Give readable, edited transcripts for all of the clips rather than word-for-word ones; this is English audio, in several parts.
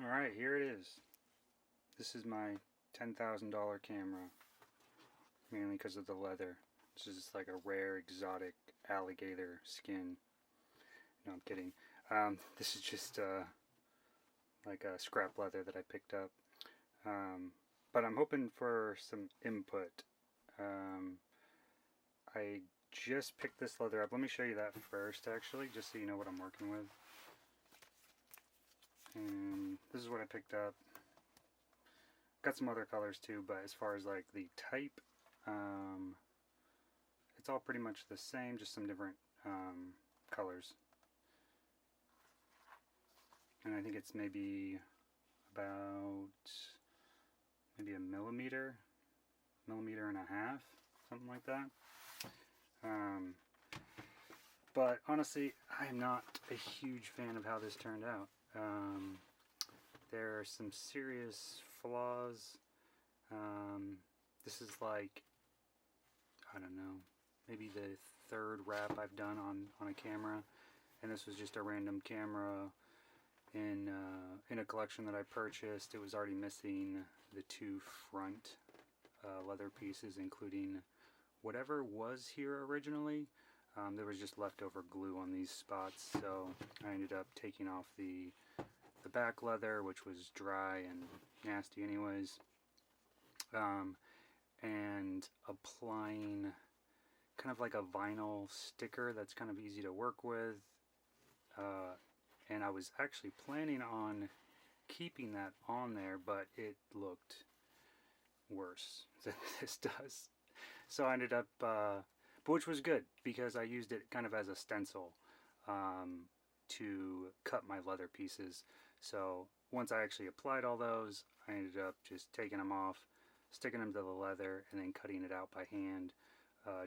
Alright, here it is. This is my $10,000 camera, mainly because of the leather. This is like a rare exotic alligator skin. No, I'm kidding. This is just like a scrap leather that I picked up. But I'm hoping for some input. I just picked this leather up. Let me show you that first, actually, just so you know what I'm working with. And this is what I picked up. Got some other colors too, but as far as like the type, it's all pretty much the same, just some different colors. And I think it's maybe about maybe a millimeter and a half, something like that. But honestly, I am not a huge fan of how this turned out. There are some serious flaws. This is like, I don't know, maybe the third wrap I've done on a camera, and this was just a random camera in a collection that I purchased. It was already missing the two front leather pieces, including whatever was here originally. There was just leftover glue on these spots, so I ended up taking off the back leather, which was dry and nasty anyways, and applying kind of like a vinyl sticker that's kind of easy to work with, and I was actually planning on keeping that on there, but it looked worse than this does. So I ended up, which was good because I used it kind of as a stencil to cut my leather pieces. So once I actually applied all those, I ended up just taking them off, sticking them to the leather, and then cutting it out by hand,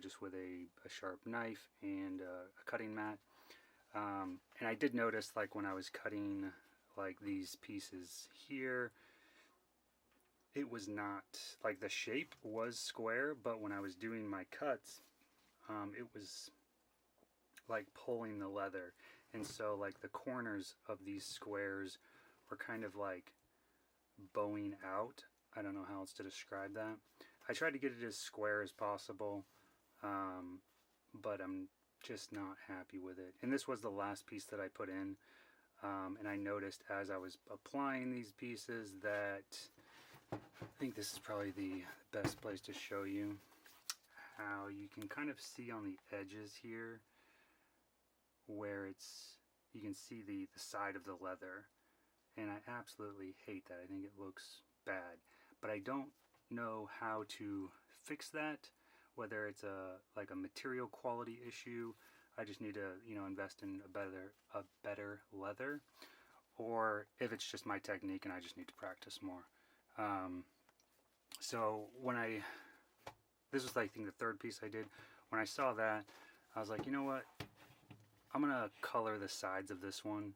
just with a sharp knife and a cutting mat. And I did notice, like when I was cutting like these pieces here, it was not, like the shape was square, but when I was doing my cuts, it was like pulling the leather, and so like the corners of these squares were kind of like bowing out. I don't know how else to describe that. I tried to get it as square as possible, but I'm just not happy with it. And this was the last piece that I put in, and I noticed as I was applying these pieces that I think this is probably the best place to show you how you can kind of see on the edges here where you can see the side of the leather, and I absolutely hate that. I think it looks bad, but I don't know how to fix that, whether it's like a material quality issue. I just need to, you know, invest in a better leather, or if it's just my technique and I just need to practice more. So when this was, I think, the third piece I did. When I saw that, I was like, you know what? I'm gonna color the sides of this one,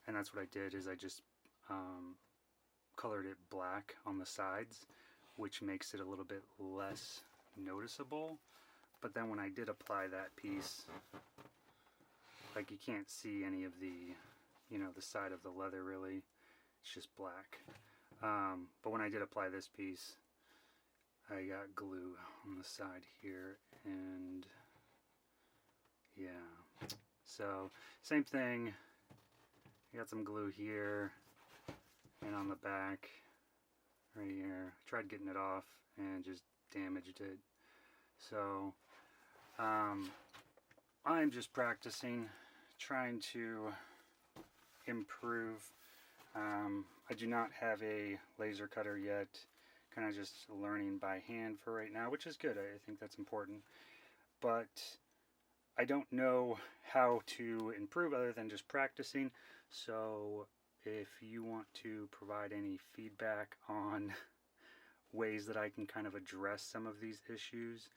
and that's what I did. Is I just colored it black on the sides, which makes it a little bit less noticeable. But then when I did apply that piece, like you can't see any of the, you know, the side of the leather really. It's just black. But when I did apply this piece, I got glue on the side here, and yeah. So same thing. I got some glue here and on the back right here. I tried getting it off and just damaged it. So I'm just practicing, trying to improve. I do not have a laser cutter yet. Kind of just learning by hand for right now, which is good. I think that's important. But I don't know how to improve other than just practicing. So if you want to provide any feedback on ways that I can kind of address some of these issues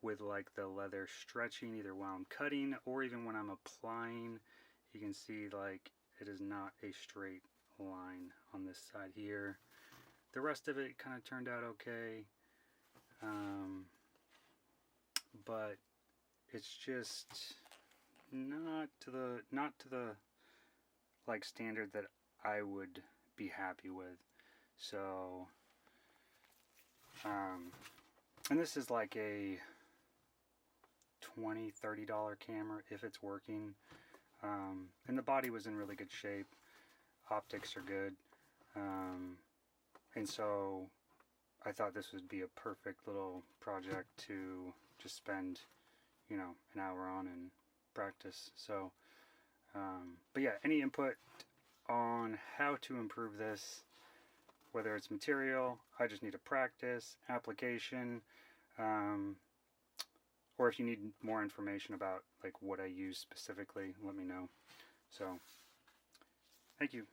with like the leather stretching, either while I'm cutting or even when I'm applying, you can see like it is not a straight line on this side here. The rest of it kind of turned out okay, but it's just not to the like standard that I would be happy with. So, and this is like a $20–$30 camera if it's working. And the body was in really good shape. Optics are good. And so I thought this would be a perfect little project to just spend, you know, an hour on and practice. So, but yeah, any input on how to improve this, whether it's material, I just need to practice, application, or if you need more information about like what I use specifically, let me know. So, thank you.